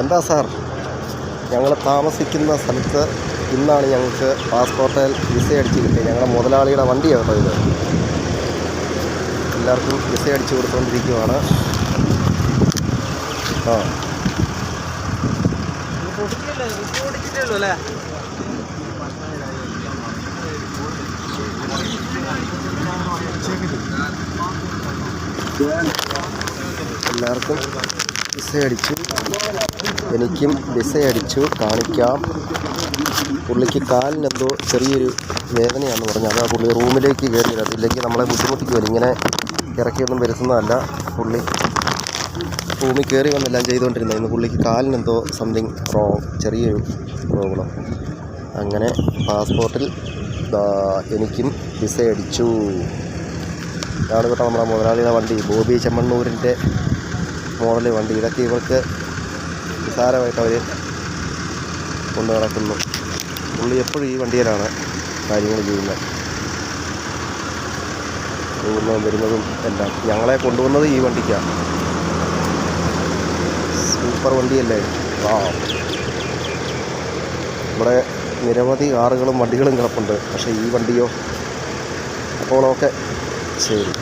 എന്താ സാർ, ഞങ്ങൾ താമസിക്കുന്ന സ്ഥലത്ത് ഇന്നാണ് ഞങ്ങൾക്ക് പാസ്പോർട്ടിൽ വിസ അടിച്ച് കിട്ടിയത്. ഞങ്ങളുടെ മുതലാളിയുടെ വണ്ടിയാണ് കേട്ടോ ഇത്. എല്ലാവർക്കും വിസ അടിച്ച് കൊടുത്തുകൊണ്ടിരിക്കുകയാണ്. എല്ലാവർക്കും വിസ അടിച്ചു, എനിക്കും വിസ അടിച്ചു. കാണിക്കാം. പുള്ളിക്ക് കാലിനെന്തോ ചെറിയൊരു വേദനയാണെന്ന് പറഞ്ഞു. അതാ പുള്ളി റൂമിലേക്ക് കയറിയത്. അതില്ലെങ്കിൽ നമ്മളെ ബുദ്ധിമുട്ടിക്കുമല്ലോ. ഇങ്ങനെ ഇറക്കിയൊന്നും വരുത്തുന്നതല്ല. പുള്ളി റൂമിൽ കയറി വന്നെല്ലാം ചെയ്തുകൊണ്ടിരുന്നത്. ഇന്ന് പുള്ളിക്ക് കാലിനെന്തോ സംതിങ് ചെറിയൊരു പ്രോബ്ലം. അങ്ങനെ പാസ്പോർട്ടിൽ എനിക്കും വിസ അടിച്ചു. ഇതാണ് കേട്ടോ നമ്മുടെ മുതലാളിയുടെ വണ്ടി. ബോബി ചെമ്മണ്ണൂരിൻ്റെ മോഡൽ വണ്ടി. ഇതൊക്കെ ഇവർക്ക് നിസാരമായിട്ട് അവർ കൊണ്ടു നടക്കുന്നു. പുള്ളി എപ്പോഴും ഈ വണ്ടിയിലാണ് കാര്യങ്ങൾ ചെയ്യുന്നത്. പോകുന്നതും വരുന്നതും എല്ലാം. ഞങ്ങളെ കൊണ്ടുവന്നത് ഈ വണ്ടിക്കാണ്. സൂപ്പർ വണ്ടിയല്ലേ. ഇവിടെ നിരവധി കാറുകളും വണ്ടികളും കിടപ്പുണ്ട്. പക്ഷേ ഈ വണ്ടിയോ? അപ്പോൾ ഓക്കെ, ശരി.